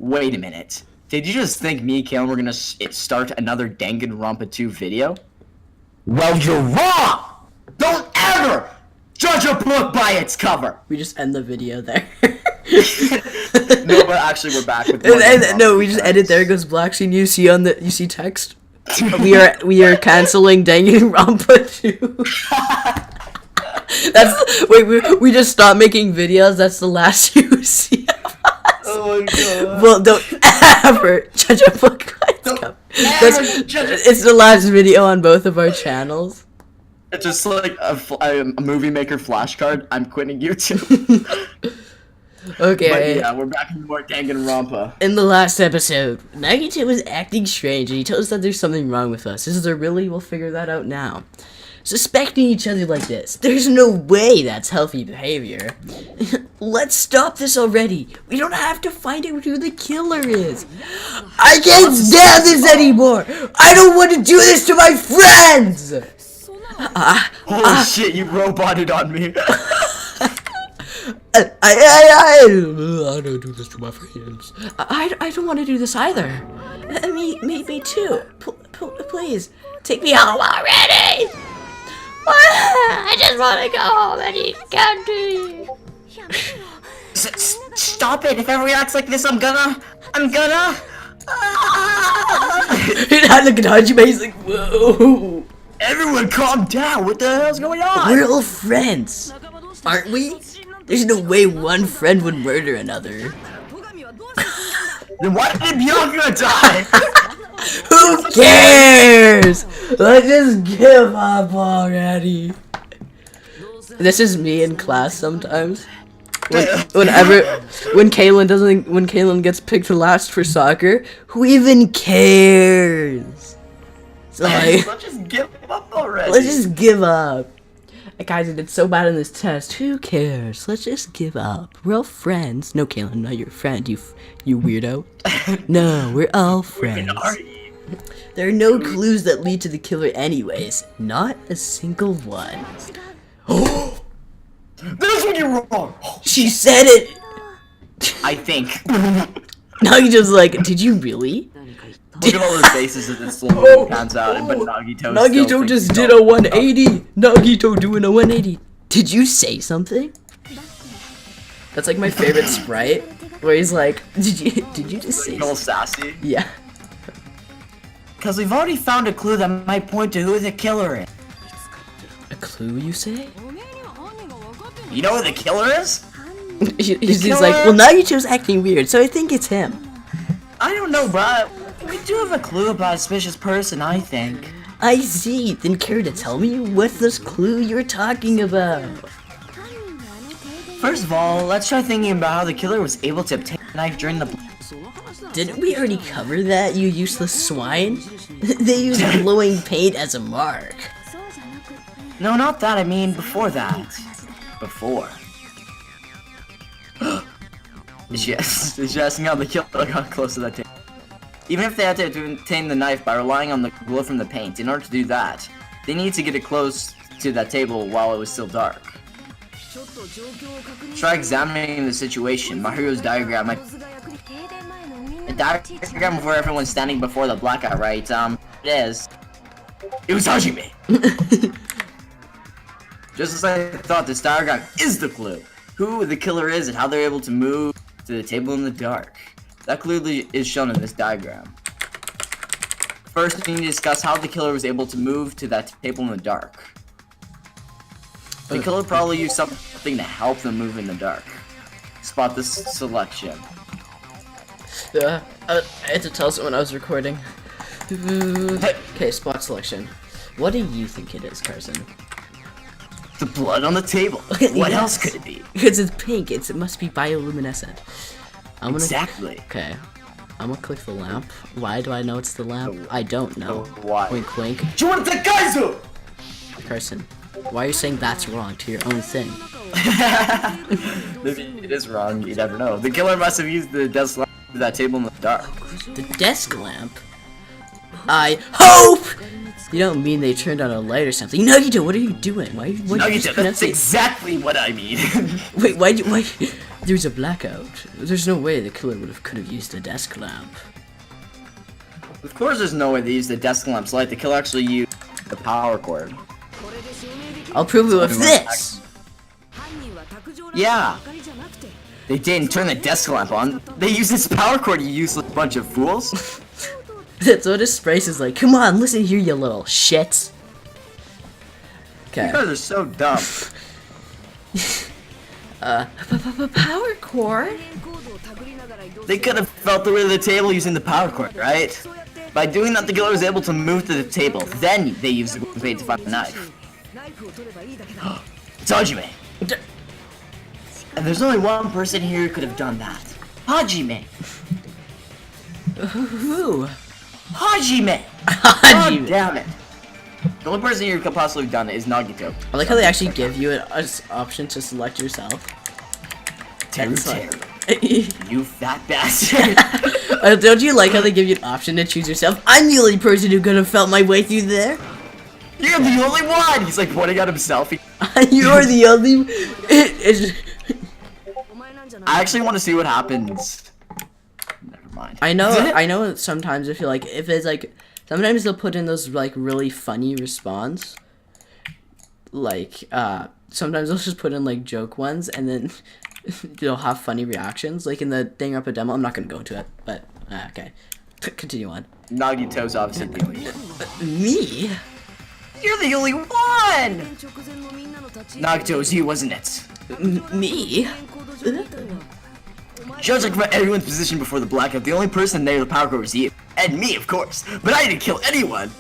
Wait a minute. Did you just think me and Kalen were gonna start another Danganronpa 2 video? Well, you're wrong! Don't ever judge a book by its cover! We just end the video there. No, but actually we're back with no, we just edit there. It goes black screen. You see text. we are canceling Danganronpa 2. We just stopped making videos. That's the last you see of us. Oh my god. Well, don't ever judge a book by its cover. It's the last video on both of our channels. It's just like a movie maker flashcard. I'm quitting YouTube. Okay. But yeah, we're back in more Danganronpa. In the last episode, Nagita was acting strange and he told us that there's something wrong with us. Is there really? We'll figure that out now. Suspecting each other like this, there's no way that's healthy behavior. Let's stop this already. We don't have to find out who the killer is. I can't stand this anymore. I don't want to do this to my friends. Holy shit, you roboted on me. I don't do this to my friends. I don't want to do this either. Me too. Please, take me home already. I just want to go home and eat candy. Stop it! If everyone acts like this, I'm gonna. It had the Hajime. He's like, whoa. Everyone, calm down. What the hell's going on? We're all friends, aren't we? There's no way one friend would murder another. Then why did Bianca die? Who cares? Let's just give up already. This is me in class sometimes. When Kaylin gets picked last for soccer, who even cares? So like, let's just give up already. Let's just give up. Guys, I did so bad in this test. Who cares? Let's just give up. We're all friends. No, Kaylin, not your friend. You weirdo. No, we're all friends. There are no clues that lead to the killer anyways. Not a single one. That's when you're wrong. She said it. I think. Now you just like, did you really? Look at all the faces as it slowly pans out, but Nagito just did a 180. Nagito doing a 180. Did you say something? That's like my favorite sprite, where he's like, did you just say all something? sassy? Yeah. Because we've already found a clue that might point to who the killer is. A clue, you say? You know who the killer is? He's like, well, Nagito's acting weird, so I think it's him. I don't know, bro. We do have a clue about a suspicious person, I think. I see. Then care to tell me what's this clue you're talking about? First of all, let's try thinking about how the killer was able to obtain a knife during the... Didn't we already cover that, you useless swine? They used glowing paint as a mark. No, not that. I mean, before that. Before. Is she asking how the killer got close to that table? Even if they had to obtain the knife by relying on the glow from the paint, in order to do that, they need to get it close to that table while it was still dark. Try examining the situation. Mahiro's diagram might... A diagram of where everyone's standing before the blackout, right? It is. It was Hajime! Just as I thought, this diagram is the clue. Who the killer is and how they're able to move to the table in the dark. That clearly is shown in this diagram. First, we need to discuss how the killer was able to move to that table in the dark. The killer probably used something to help them move in the dark. Spot this selection. I had to tell someone I was recording. Okay, spot selection. What do you think it is, Carson? The blood on the table. What else could it be? Because it's pink. It must be bioluminescent. Exactly. Okay. I'm gonna click the lamp. Why do I know it's the lamp? I don't know. Why? Wink, wink. Carson, why are you saying that's wrong to your own thing? Maybe it is wrong. You never know. The killer must have used the desk lamp to that table in the dark. The desk lamp? I hope! You don't mean they turned on a light or something. Nagito, what are you doing? Why Nagito, that's exactly what I mean. Wait, There's a blackout. There's no way the killer could have used a desk lamp. Of course there's no way they used the desk lamp's light. The killer actually used the power cord. I'll prove it with this! Yeah! They didn't turn the desk lamp on. They used this power cord, you useless bunch of fools. That's what his sprays is like. Come on, listen here, you little shits. Okay. You guys are so dumb. Power cord? They could have felt the weight of the table using the power cord, right? By doing that, the killer was able to move to the table. Then they used the blade to find the knife. It's Hajime. And there's only one person here who could have done that. Hajime. Who? Hajime. Hajime. God damn it. The only person here who could possibly have done it is Nagito. I like how they actually give you an option to select yourself. You fat bastard. Don't you like how they give you an option to choose yourself? I'm the only person who could have felt my way through there. You're the only one! He's like pointing at himself. You're the only... I actually want to see what happens. Never mind. I know sometimes if it's like, sometimes they'll put in those like really funny response. Like, sometimes they'll just put in like joke ones and then they'll have funny reactions. Like in the Danganronpa demo, I'm not gonna go into it, but, okay. Continue on. Nagito's obviously the only one. Me? You're the only one! Nagito, it was you, wasn't it? Me? Judging from everyone's position before the blackout, the only person near the power cord was you. And me, of course. But I didn't kill anyone!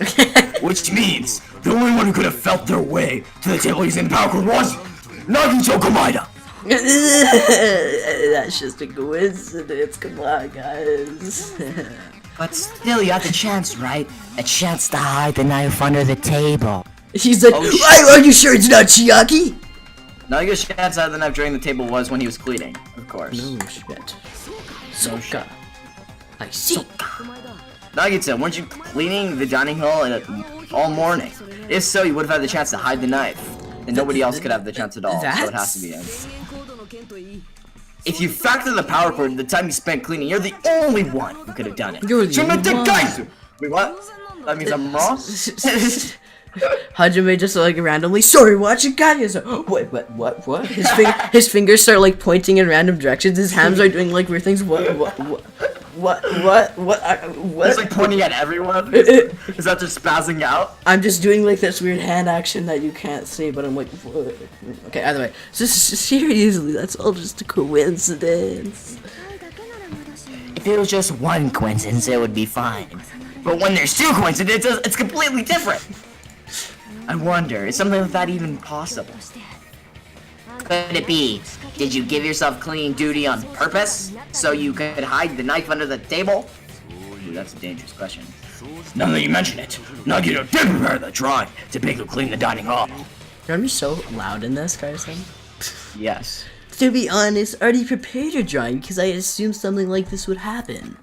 Which means, the only one who could have felt their way to the table using the power cord was Nagito Komaeda! That's just a coincidence, come on guys. But still, you had the chance, right? A chance to hide the knife under the table. He's like, are you sure it's not Chiaki? Nagito's chance to hide the knife during the table was when he was cleaning, of course. No shit. Soka. I see. Nagito, weren't you cleaning the dining hall all morning? If so, you would have had the chance to hide the knife. And nobody else could have the chance at all, so it has to be him. If you factor the power cord the time you spent cleaning, you're the only one who could have done it. You're the only one. Wait, what? That means I'm wrong? Hajime just like randomly, sorry, what you got? He's like, what? His fingers start like pointing in random directions. His hands are doing like weird things. What? He's like pointing at everyone. Is that just spazzing out? I'm just doing like this weird hand action that you can't see, but I'm like, what? Okay, either way. So seriously, that's all just a coincidence. If it was just one coincidence, it would be fine. But when there's two coincidences, it's completely different. I wonder, is something like that even possible? Could it be, did you give yourself cleaning duty on purpose, so you could hide the knife under the table? Ooh, that's a dangerous question. Now that you mention it, Nagito did prepare the drawing to make you clean the dining hall. You're gonna be so loud in this, Carson. Yes. To be honest, I already prepared a drawing because I assumed something like this would happen.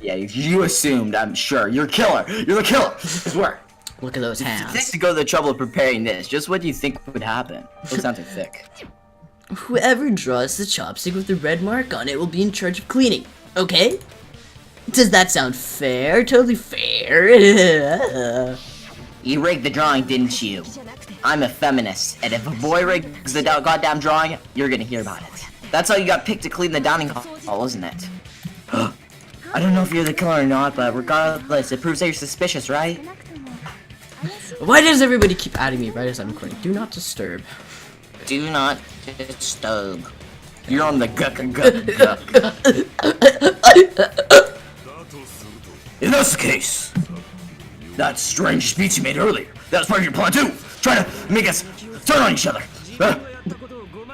Yeah, you assumed, I'm sure. You're a killer. You're the killer. I swear. Look at those hands. Think to go to the trouble of preparing this. Just what do you think would happen? Those sounds are thick. Whoever draws the chopstick with the red mark on it will be in charge of cleaning. Okay? Does that sound fair? Totally fair. You rigged the drawing, didn't you? I'm a feminist, and if a boy rigs the goddamn drawing, you're gonna hear about it. That's how you got picked to clean the dining hall, isn't it? I don't know if you're the killer or not, but regardless, it proves that you're suspicious, right? Why does everybody keep adding me right as I'm recording? Do not disturb. Do not disturb. You're on the guck. If that's the case, that strange speech you made earlier, that's part of your plan too. Try to make us turn on each other.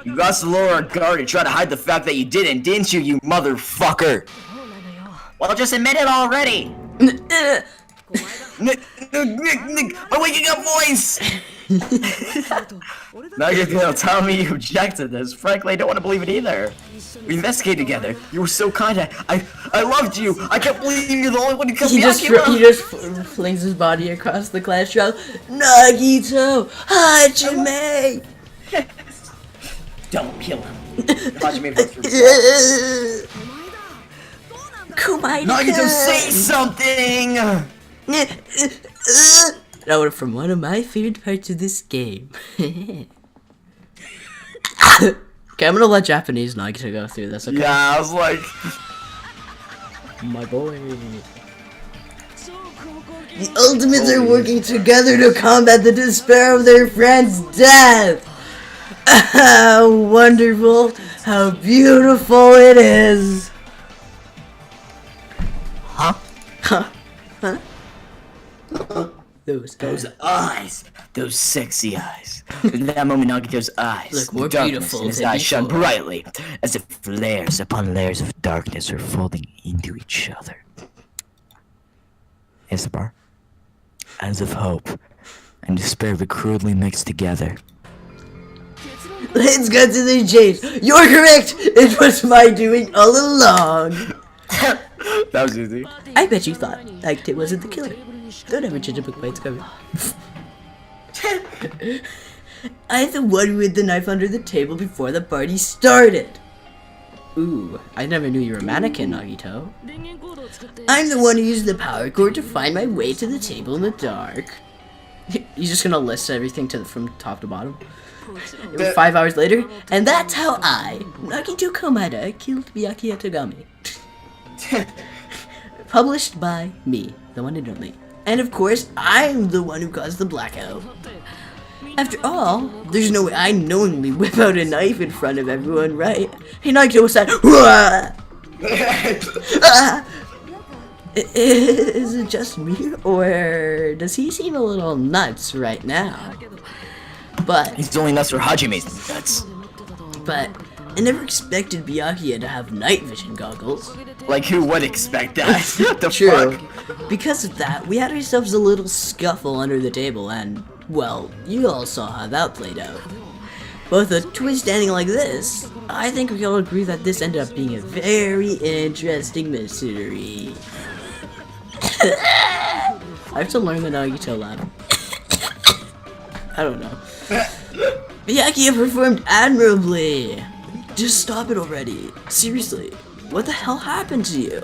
You got to lower our guard and try to hide the fact that you didn't you, you motherfucker? Well, just admit it already. Nick, my waking up voice! Now you're gonna tell me you objected this. Frankly, I don't want to believe it either. We investigated together. You were so kind. I loved you. I can't believe you're the only one who kept me accurate. He just flings his body across the classroom. Nagito! Hajime! Don't kill him. Hajime votes for Nagito, say something! That was from one of my favorite parts of this game. Okay, I'm gonna let Japanese Nagito go through this, okay? Yeah, I was like... My boy. The Ultimates are working together to combat the despair of their friend's death! How wonderful! How beautiful it is! Huh? Huh? Huh? Those eyes! Those sexy eyes. In that moment, Nagito's eyes, look more the darkness beautiful in his than eyes shone before. brightly, as if layers upon layers of darkness were folding into each other. Yes, the bar? As if hope and despair were crudely mixed together. Let's go to the chase. You're correct. It was my doing all along. That was easy. I bet you thought like it wasn't the killer. Don't ever judge a book by its cover. I'm the one who hid the knife under the table before the party started. Ooh, I never knew you were a mannequin, Nagito. I'm the one who used the power cord to find my way to the table in the dark. You're just gonna list everything from top to bottom? 5 hours later, and that's how I, Nagito Komada, killed Miyaki Atagami. Published by me, the one and only. And of course, I'm the one who caused the blackout. After all, there's no way I knowingly whip out a knife in front of everyone, right? Hey, Nagito, what's that? Is it just me, or does he seem a little nuts right now? But he's only nuts for Hajime's nuts. But I never expected Byakuya to have night vision goggles. Like, who would expect that? What the True. fuck? Because of that, we had ourselves a little scuffle under the table, and, well, you all saw how that played out. Both a twist ending like this, I think we all agree that this ended up being a very interesting mystery. I have to learn the Nagito laugh. I don't know. Byakuya performed admirably! Just stop it already. Seriously, what the hell happened to you?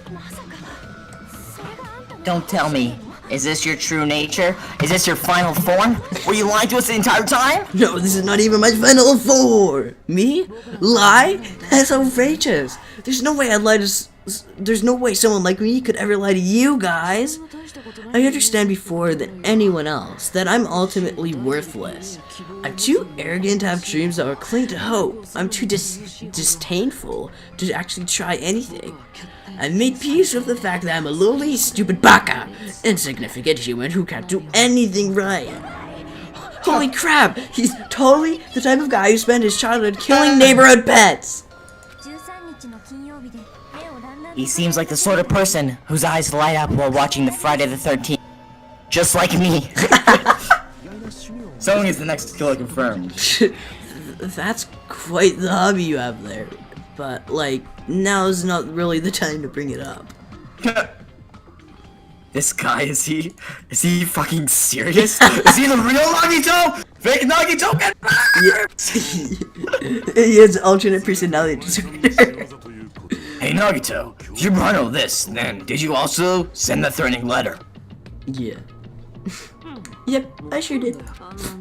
Don't tell me. Is this your true nature? Is this your final form? Were you lying to us the entire time? No, this is not even my final form! Me? Lie? That's outrageous! There's no way I'd lie to there's no way someone like me could ever lie to you guys! I understand before than anyone else that I'm ultimately worthless. I'm too arrogant to have dreams that are cling to hope. I'm too disdainful to actually try anything. I've made peace with the fact that I'm a lowly, stupid baka, insignificant human who can't do anything right. Holy crap, he's totally the type of guy who spent his childhood killing neighborhood pets! He seems like the sort of person whose eyes light up while watching the Friday the 13th. Just like me. Someone is the next killer confirmed. That's quite the hobby you have there. But, like, now's not really the time to bring it up. This guy, is he fucking serious? Is he the real Nagito? Fake Nagito? Get back! He has alternate personality disorder. Hey Nagito, if you brought all this, then did you also send the threatening letter? Yeah. Yep, I sure did.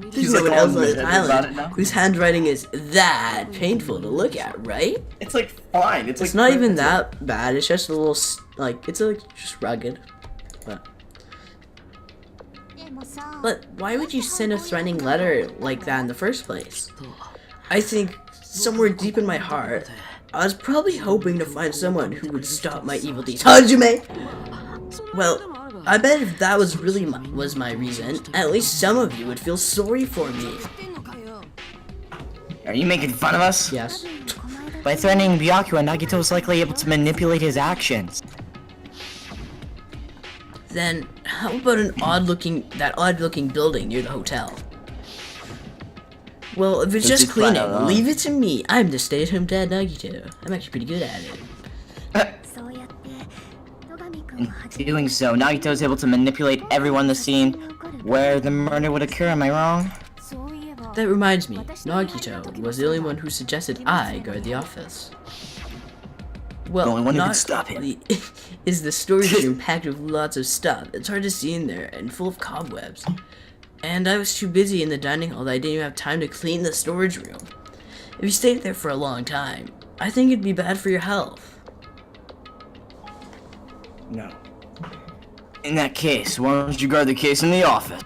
There's He's no like one else all on this lit about it island now. whose handwriting is that painful to look at, right? It's like fine. It's not even that bad. It's just a little like it's like just rugged. But why would you send a threatening letter like that in the first place? I think somewhere deep in my heart, I was probably hoping to find someone who would stop my evil deeds. Hajime! Well, I bet if that was really my reason, at least some of you would feel sorry for me. Are you making fun of us? Yes. By threatening Byakuya, Nagito is likely able to manipulate his actions. Then, how about that odd-looking building near the hotel? Well, if it's just cleaning, leave it to me. I'm the stay-at-home dad Nagito. I'm actually pretty good at it. In doing so, Nagito is able to manipulate everyone in the scene where the murder would occur, am I wrong? That reminds me, Nagito was the only one who suggested I guard the office. Well, The only one who not could stop him. only is the storage room packed with lots of stuff. It's hard to see in there and full of cobwebs. And I was too busy in the dining hall that I didn't even have time to clean the storage room. If you stayed there for a long time, I think it'd be bad for your health. No. In that case, why don't you guard the case in the office?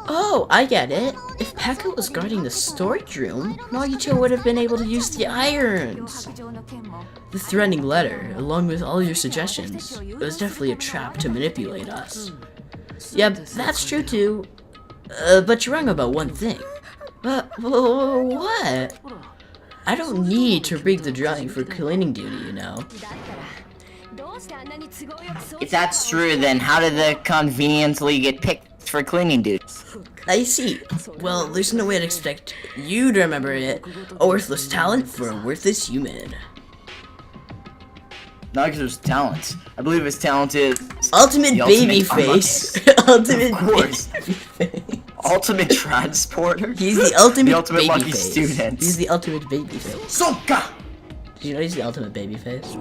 Oh, I get it. If Pekka was guarding the storage room, Nagito would have been able to use the irons. The threatening letter, along with all your suggestions, it was definitely a trap to manipulate us. Yeah, that's true too. But you're wrong about one thing. What? I don't need to rig the drawing for cleaning duty, you know. If that's true, then how did they conveniently get picked for cleaning duty? I see. Well, there's no way to expect you to remember it. A worthless talent for a worthless human. Nagito's talent. I believe his talent is Ultimate the baby ultimate face. Ultimate Of course. baby face. ultimate transporter. He's the ultimate, ultimate baby lucky face. student. He's the ultimate baby face. Soka! Do you know he's the ultimate baby face?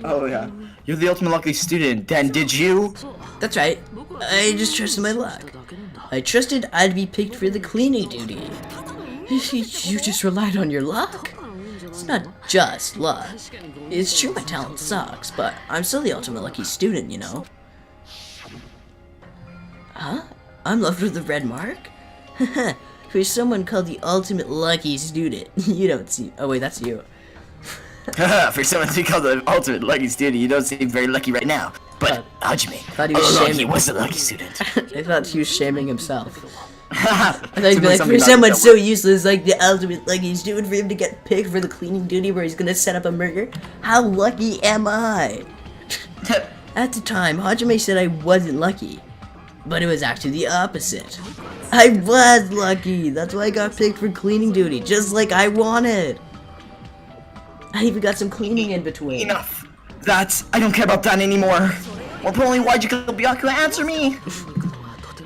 Oh yeah. You're the ultimate lucky student. Then did you? That's right. I just trusted my luck. I trusted I'd be picked for the cleaning duty. You just relied on your luck? It's not just luck. It's true my talent sucks, but I'm still the ultimate lucky student, you know? Huh? I'm left with the red mark? For someone called the ultimate lucky student. You don't see. Oh wait, that's you. For someone to call the ultimate lucky student, you don't seem very lucky right now. But Hajime, Thought he was he was a lucky student. I thought he was shaming himself. I I thought he'd be like, for someone so useless like the ultimate lucky student, for him to get picked for the cleaning duty where he's gonna set up a murder? How lucky am I? At the time, Hajime said I wasn't lucky. But it was actually the opposite. I was lucky! That's why I got picked for cleaning duty, just like I wanted! I even got some cleaning in between. Enough. I don't care about that anymore. More importantly, why'd you kill Byaku? Answer me!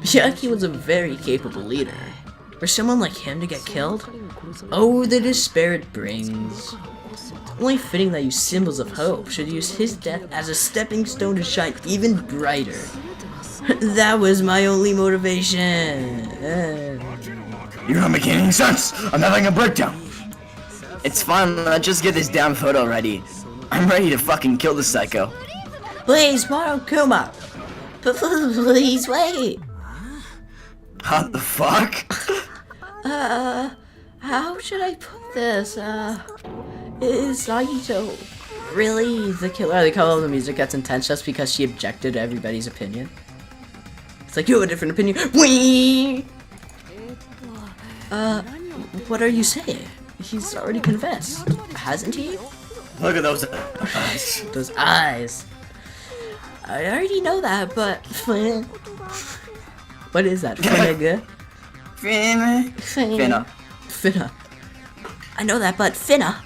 Miyaki was a very capable leader. For someone like him to get killed? Oh, the despair it brings. Only fitting that you symbols of hope should use his death as a stepping stone to shine even brighter. That was my only motivation. You're not making any sense! I'm having a breakdown! It's fine, let's just get this damn photo ready. I'm ready to fucking kill the psycho. Please, Marokuma! Please wait! How the fuck? How should I put this? Is Nagito really the killer? I like how all the music gets intense just because she objected to everybody's opinion. It's like, you have a different opinion. Whee! What are you saying? He's already confessed, hasn't he? Look at those eyes. Those eyes. I already know that, but what is that? Finna. Finna. I know that, but Finna,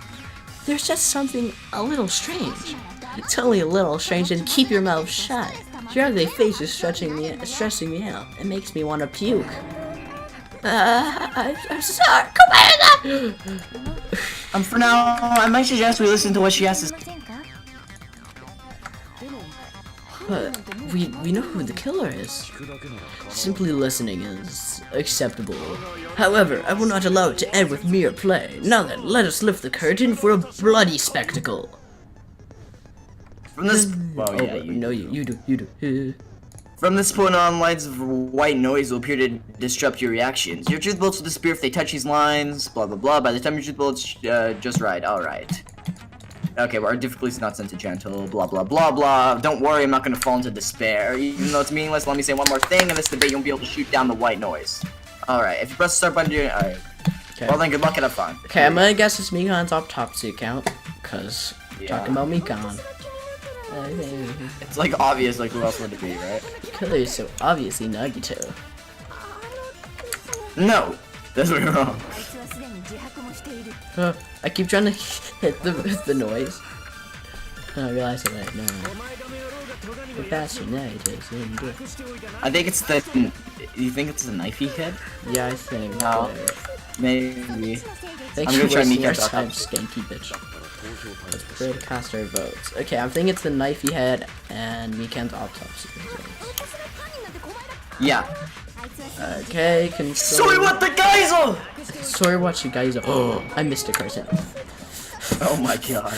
there's just something a little strange. It's only a little strange, and keep your mouth shut. Your ugly face is stressing me out. It makes me want to puke. I'm sorry. Come on. For now, I might suggest we listen to what she has to say. But we know who the killer is. Simply listening is acceptable. However, I will not allow it to end with mere play. Now then, let us lift the curtain for a bloody spectacle. From this, well, yeah, you do. From this point on, lines of white noise will appear to disrupt your reactions. Your truth bullets will disappear if they touch these lines, blah blah blah. By the time your truth bullets just right, alright. Okay, well, our difficulty is not sentimental, blah blah blah blah. Don't worry, I'm not gonna fall into despair. Even though it's meaningless, let me say one more thing. In this debate, you won't be able to shoot down the white noise. Alright, if you press the start button, you're alright. Okay. Well then, good luck and have fun. Okay, I'm gonna guess it's Mikan's autopsy account, cause talking about Mikan. It's like obvious, like who else would it be, right? Killer is so obviously Nagito. No, that's what you're wrong. I keep trying to hit the noise. And I realize it right now. The faster night is in good. I think it's the. You think it's the knife he hit? Yeah, I think. No. Maybe. Thanks I'm for gonna try wasting our Mika's time, autopsy. skanky bitch. Let's pray to cast our votes. Okay, I'm thinking it's the knife he had and Mikan's autopsy results. Yeah. Okay, control. Sorry, what the guys are? Sorry, what you guys are. Oh, I missed a person. Oh my god.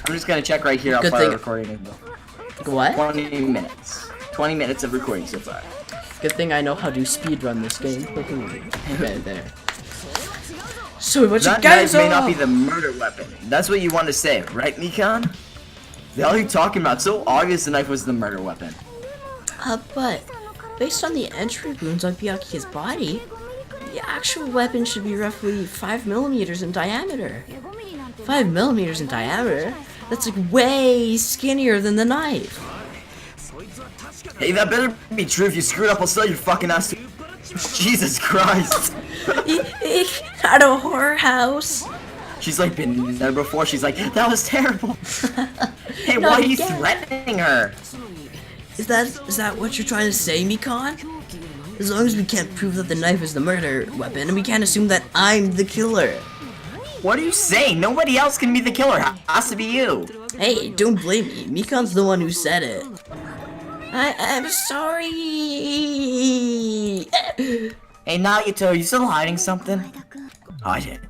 I'm just gonna check right here how Good far thing- the recording is. What? 20 minutes. 20 minutes of recording so far. Good thing I know how to speedrun this game. Okay, there. So what you That guys knife are? may not be the murder weapon. That's what you want to say, right, Mikan? The hell are you talking about? So obvious the knife was the murder weapon. But based on the entry wounds on Byakuya's body, the actual weapon should be roughly 5 millimeters in diameter. 5 millimeters in diameter? That's like way skinnier than the knife. Hey, that better be true. If you screwed up, I'll sell your fucking ass to... Jesus Christ. At a horror house. She's like been there before. She's like, that was terrible. Hey, Not why are you again. threatening her? Is that what you're trying to say, Mikan? As long as we can't prove that the knife is the murder weapon, and we can't assume that I'm the killer. What are you saying? Nobody else can be the killer. Has to be you. Hey, don't blame me. Mikan's the one who said it. I'm sorry. Hey, Nagito, are you still hiding something? Hide it.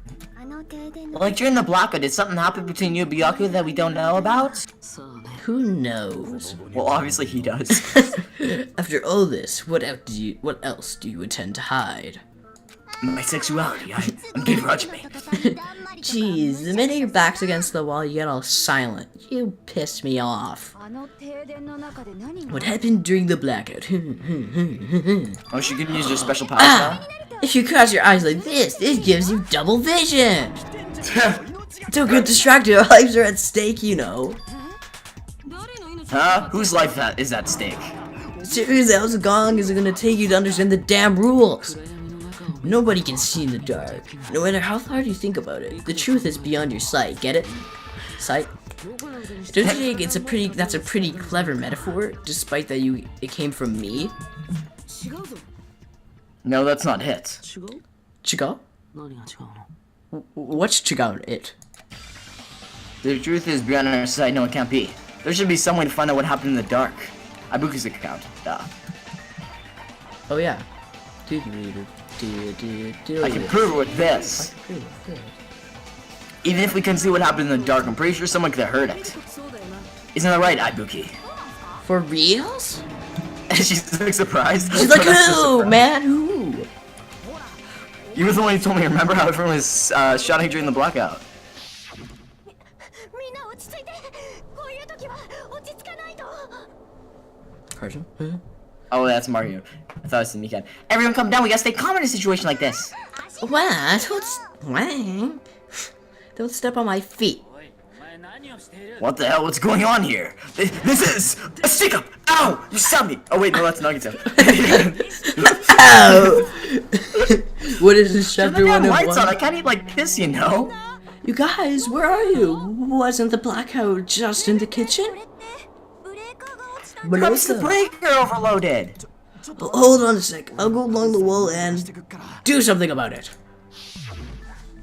Like during the blackout, did something happen between you and Byaku that we don't know about? Who knows? Well, obviously he does. After all this, what else do you intend to hide? My sexuality, I'm begrudging me. Jeez, the minute your back's against the wall, you get all silent. You pissed me off. What happened during the blackout? Oh, she can use her special powers now? If you cross your eyes like this gives you double vision. Don't get distracted, our lives are at stake, you know. Huh? Whose life is at stake? Seriously, how long is it gonna take you to understand the damn rules? Nobody can see in the dark. No matter how hard you think about it, the truth is beyond your sight. Get it? Sight? Don't you think that's a pretty clever metaphor, despite that it came from me? No, that's not it. Chigo? What's Chigo it? The truth is beyond our sight. No, it can't be. There should be some way to find out what happened in the dark. Ibuki's account. Duh. Oh yeah. I can prove it with this. Even if we couldn't see what happened in the dark, I'm pretty sure someone could have heard it. Isn't that right, Ibuki? For reals? She's like surprised. She's like, So that's so who, surprised. man, who? You were the one who told me. Remember how everyone was shouting during the blackout? Carson? Oh, that's Mario. I thought it was the Mikan. Everyone come down. We gotta stay calm in a situation like this. What? What? Don't step on my feet. What the hell? What's going on here? This is a stick up. Ow! You stabbed me. Oh wait, no, that's Nagito. Ow! What is this Turn chapter the damn 1 lights on. I of 1? can't eat like this, you know. You guys, where are you? Wasn't the blackout just in the kitchen? Perhaps the breaker overloaded. Hold on a sec. I'll go along the wall and do something about it.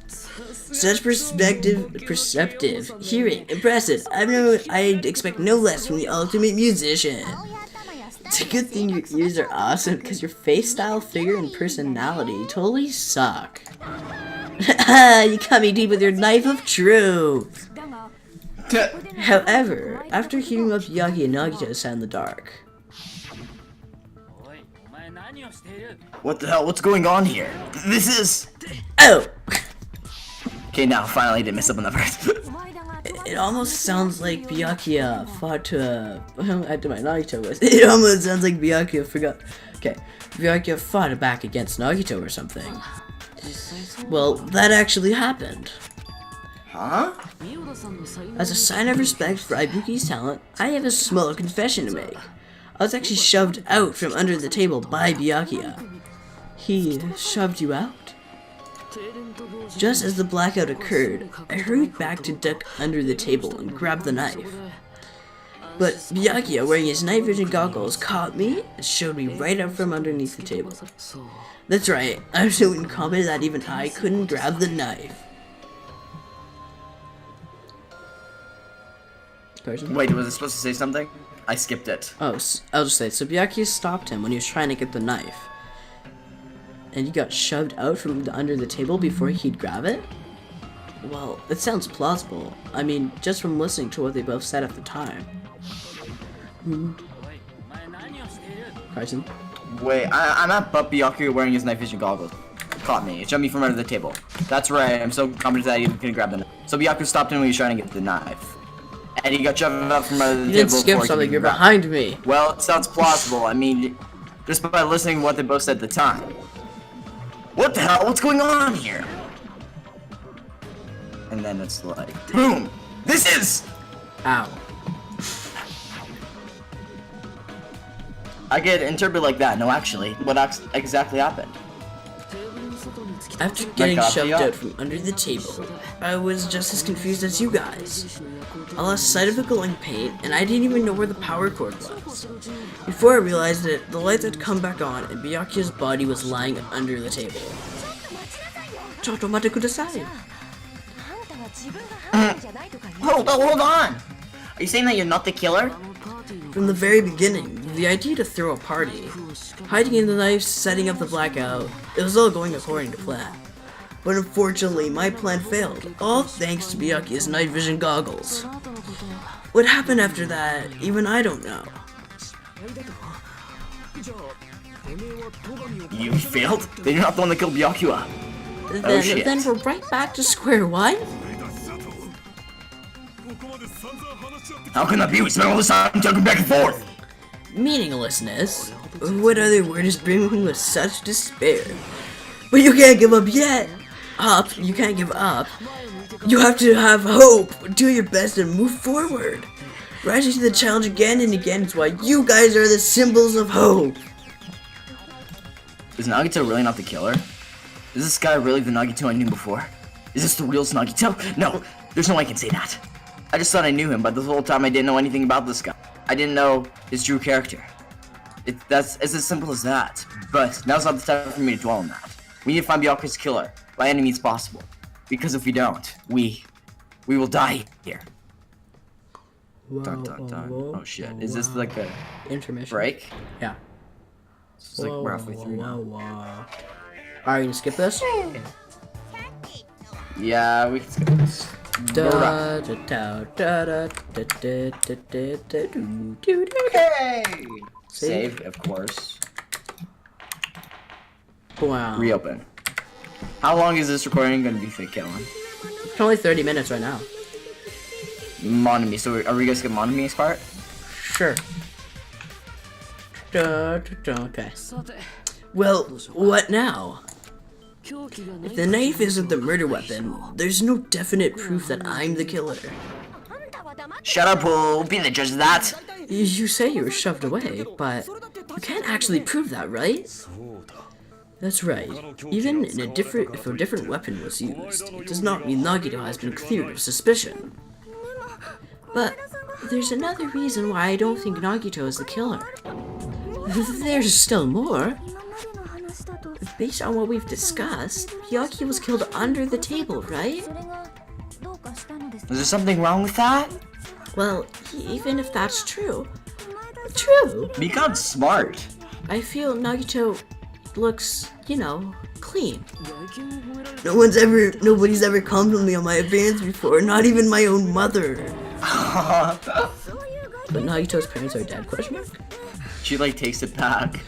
Such perceptive, hearing, impressive. I'd expect no less from the ultimate musician. It's a good thing your ears are awesome because your face style, figure, and personality totally suck. You cut me deep with your knife of truth. However, after hearing what Yagi and Nagito sound in the dark. What the hell? What's going on here? This is... Oh! Okay, now, finally, I didn't mess up on that part. It almost sounds like Byakuya fought to I did my Nagito with. It almost sounds like Byakuya forgot. Okay, Byakuya fought back against Nagito or something. Well, that actually happened. Huh? As a sign of respect for Ibuki's talent, I have a small confession to make. I was actually shoved out from under the table by Byakuya. He shoved you out? Just as the blackout occurred, I hurried back to duck under the table and grab the knife. But Byakuya, wearing his night vision goggles, caught me and showed me right up from underneath the table. That's right, I'm so incompetent that even I couldn't grab the knife. Person? Wait, was I supposed to say something? I skipped it. Oh, I'll just say it. So Byakuya stopped him when he was trying to get the knife. And he got shoved out from under the table before he'd grab it? Well, it sounds plausible. I mean, just from listening to what they both said at the time. Carson? Wait, I'm at but Byakuya wearing his night vision goggles. Caught me. It shoved me from under the table. That's right, I'm so confident that I even couldn't grab the knife. So Byakuya stopped him when he was trying to get the knife. And he got shoved up from under the You table. didn't skip before something, he you're could grab behind me. Well, it sounds plausible. I mean, just by listening to what they both said at the time. What the hell? What's going on here? And then it's like, boom! This is! Ow. I get interpreted like that. No, actually, what exactly happened? After getting God, shoved yeah. out from under the table, I was just as confused as you guys. I lost sight of the glowing paint, and I didn't even know where the power cord was. Before I realized it, the lights had come back on, and Byakuya's body was lying under the table. Chotto mate kudasai. Hold on! Are you saying that you're not the killer? From the very beginning, the idea to throw a party, hiding in the knives, setting up the blackout, it was all going according to plan. But unfortunately, my plan failed, all thanks to Byakuya's night vision goggles. What happened after that, even I don't know. You failed? Then you're not the one that killed Byakuya. Shit. Then we're right back to square one? How can that be? We spent all this time talking back and forth! Meaninglessness? What other word is brimming with such despair? But you can't give up yet! You can't give up. You have to have hope, do your best and move forward. Rising to the challenge again and again is why you guys are the symbols of hope. Is Nagito really not the killer? Is this guy really the Nagito I knew before? Is this the real Nagito? No, there's no way I can say that. I just thought I knew him, but this whole time I didn't know anything about this guy. I didn't know his true character. It's as simple as that. But now's not the time for me to dwell on that. We need to find Byakuya's killer by any means possible. Because if we don't, we will die here. Dun, dun, dun. Oh shit! Is this like a intermission break? Yeah. It's like we're halfway through now. Are you gonna skip this? Yeah, we can skip this. Okay. Save, of course. Wow. Reopen. How long is this recording gonna be, Kellen? It's only 30 minutes right now. Monami. So are we gonna skip Monami's part? Sure. Okay. Well, what now? If the knife isn't the murder weapon, there's no definite proof that I'm the killer. Shut up, we'll be the judge of that. You say you were shoved away, but you can't actually prove that, right? That's right. Even in if a different weapon was used, it does not mean Nagito has been cleared of suspicion. But there's another reason why I don't think Nagito is the killer. There's still more. Based on what we've discussed, Byakuya was killed under the table, right? Is there something wrong with that? Well, even if that's true, Become smart. I feel Nagito looks, clean. Nobody's ever complimented me on my appearance before, not even my own mother. But Nagito's parents are dead, question mark? She like takes it back.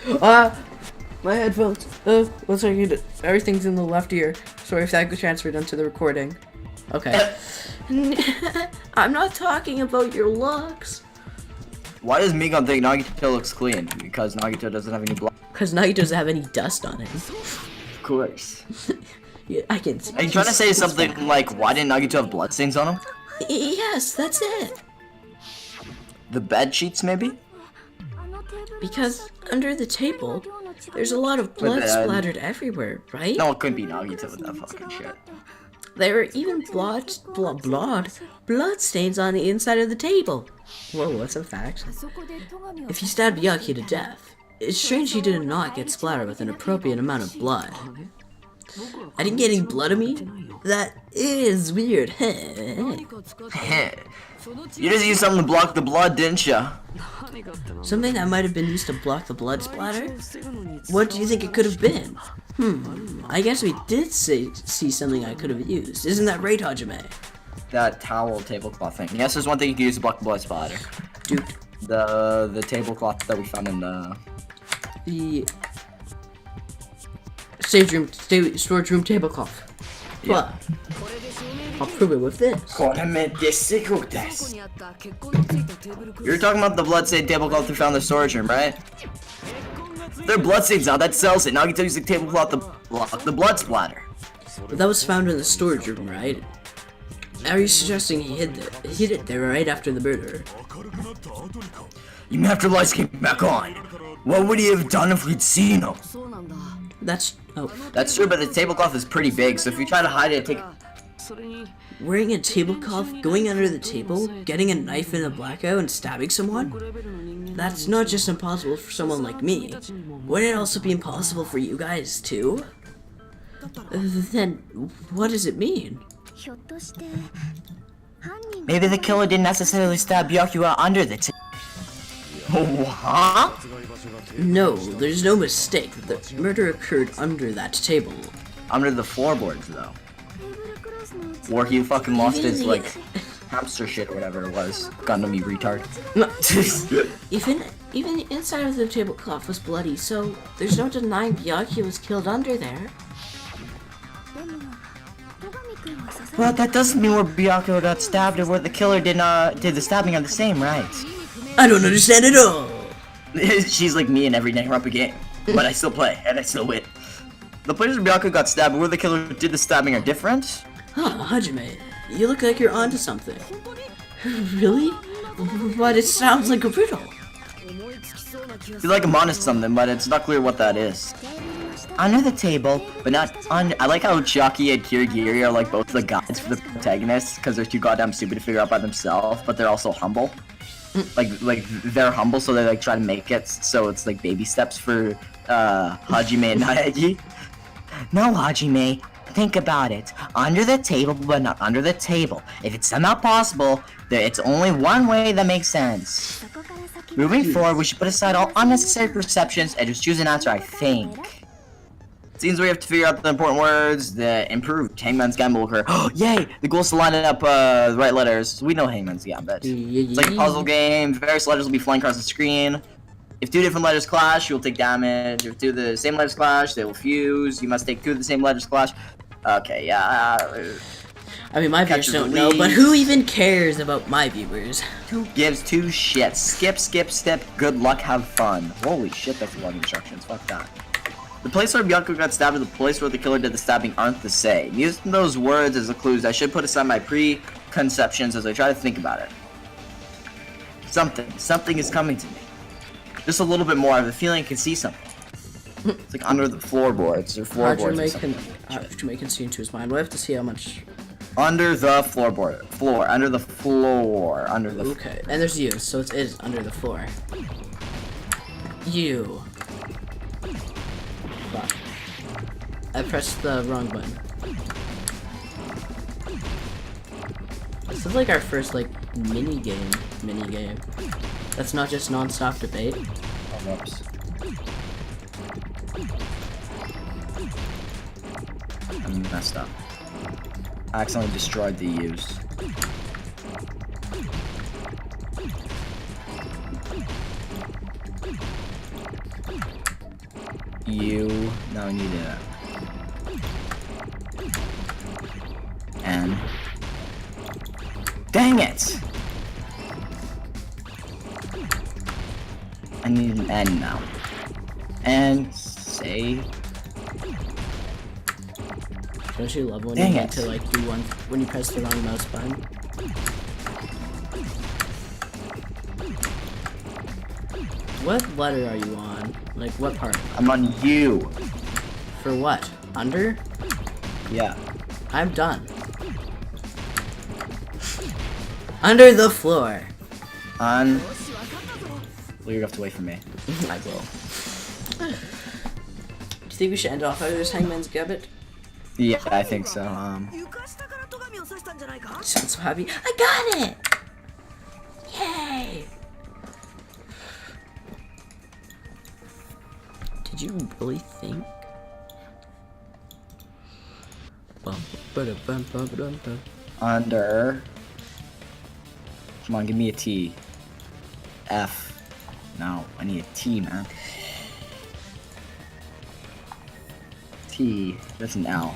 My headphones. 1 second. Everything's in the left ear. Sorry if that got transferred onto the recording. Okay. I'm not talking about your looks. Why does Migon think Nagito looks clean? Because Nagito doesn't have any blood. Because Nagito doesn't have any dust on him. Of course. Yeah, I can see. Are you trying to say something like, why didn't Nagito have bloodstains on him? Yes, that's it. The bed sheets, maybe? Because under the table, there's a lot of blood splattered everywhere, right? No, it couldn't be Nagito with that fucking shit. There were even blood stains on the inside of the table. Whoa, what's a fact? If you stabbed Yaki to death, it's strange he did not get splattered with an appropriate amount of blood. I didn't get any blood on me? That is weird. You just used something to block the blood, didn't ya? Something that might have been used to block the blood splatter? What do you think it could have been? I guess we did see something I could have used. Isn't that right, Hajime? That towel tablecloth thing. Yes, there's one thing you can use to block the blood splatter. Dude, The tablecloth that we found in the storage room tablecloth. Yeah. What? I'll prove it with this. You're talking about the bloodstained tablecloth we found in the storage room, right? There are bloodstains now, that sells it. Now you can use the tablecloth to block the blood splatter. But that was found in the storage room, right? Are you suggesting he hid it there right after the murder? You mean after lights came back on? What would he have done if we'd seen him? That's That's true, but the tablecloth is pretty big, so if you try to hide it, wearing a tablecloth, going under the table, getting a knife in a blackout and stabbing someone? That's not just impossible for someone like me. Wouldn't it also be impossible for you guys too? Then what does it mean? maybe the killer didn't necessarily stab Byakuya under the table. Huh? No, there's no mistake. The murder occurred under that table. Under the floorboards, though. Or he fucking lost his, like, hamster shit or whatever it was. Gonna be retard. Even the inside of the tablecloth was bloody, so there's no denying Byakuya was killed under there. Well, that doesn't mean where Byakuya got stabbed or where the killer did the stabbing are the same, right? I don't understand at all. She's like me in every Danganronpa game, but I still play and I still win. The places where Byakuya got stabbed, where the killer did the stabbing are different. Huh, Hajime, you look like you're onto something. Really? But it sounds like a riddle. I feel like I'm onto something, but it's not clear what that is. Under the table, but not on. I like how Chucky and Kirigiri are like both the guides for the protagonists, because they're too goddamn stupid to figure out by themselves, but they're also humble. Like they're humble, so they like try to make it so it's like baby steps for Hajime and Naegi. No, Hajime, think about it. Under the table, but not under the table. If it's somehow possible, it's only one way that makes sense. Moving forward, we should put aside all unnecessary perceptions and just choose an answer, I think. Scenes where we have to figure out the important words, the improved Hangman's Gambit will occur. Oh, yay! The goal is to line up the right letters. We know Hangman's Gambit. It's like a puzzle game. Various letters will be flying across the screen. If two different letters clash, you'll take damage. If two of the same letters clash, they will fuse. You must take two of the same letters clash. Okay, yeah. I mean, my viewers don't know, but who even cares about my viewers? Who gives two shits? Skip, skip, step. Good luck, have fun. Holy shit, that's a lot of instructions. Fuck that. The place where Byakuya got stabbed and the place where the killer did the stabbing aren't the same. Using those words as the clues, I should put aside my preconceptions as I try to think about it. Something is coming to me. Just a little bit more. I have a feeling I can see something. It's like under the floorboards or floorboards or something. Hajime can see into his mind. We'll have to see how much. Under the floorboard. Under the floor. Okay, and there's you, so it is under the floor. You. Fuck. I pressed the wrong button. This is like our first like mini game. That's not just non-stop debate. Oh, whoops. I messed up. I accidentally destroyed the U's. U. Now I need a N. Dang it! I need an N now. And say. Don't you love when Dang you it. need to like do one when you press the wrong mouse button? What letter are you on? Like what part? I'm on U. For what? Under? Yeah. I'm done. Under the floor. On. Well, you have to wait for me. I will. Do you think we should end off after this Hangman's Gambit? Yeah, I think so. You sound so happy. I got it! Yay! Did you really think? Under. Come on, give me a T. F. No, I need a T, man. T. That's an L.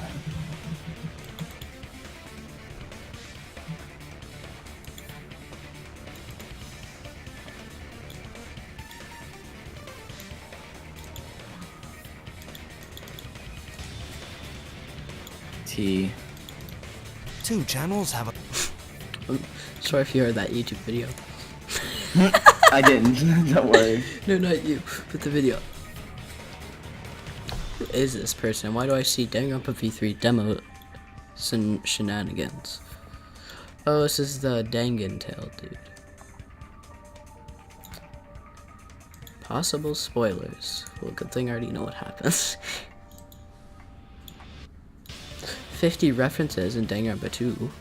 T. 2 channels have a Sorry if you heard that YouTube video. I didn't. Don't worry. No, not you, but the video. Who is this person? Why do I see Danganronpa V3 demo shenanigans? Oh, this is the Dangan Tale, dude. Possible spoilers. Well, good thing I already know what happens. 50 references in Danganronpa 2.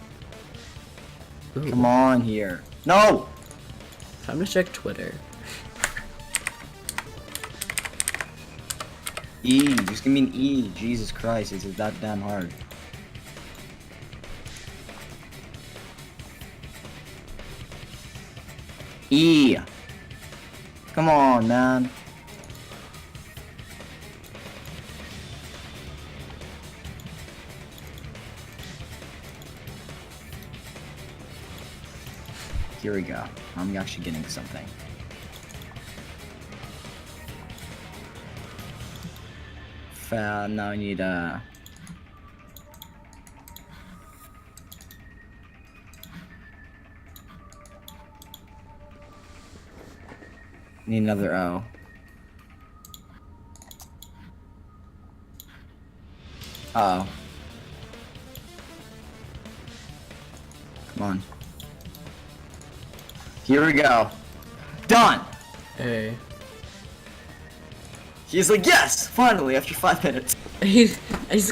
Ooh. Come on here. No! Time to check Twitter. E. Just give me an E. Jesus Christ, is it that damn hard? E. Come on, man. Here we go. I'm actually getting something. Now I need need another O. Uh oh. Come on. Here we go. Done! Hey. He's like, yes! Finally, after 5 minutes. He's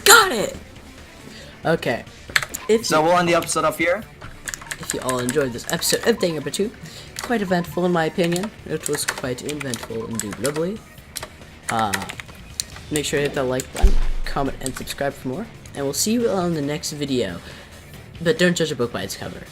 got it! Okay. So we'll end the episode off here. If you all enjoyed this episode of Danganronpa 2, quite eventful in my opinion. It was quite eventful, indubitably. Make sure to hit that like button, comment, and subscribe for more. And we'll see you on the next video. But don't judge a book by its cover.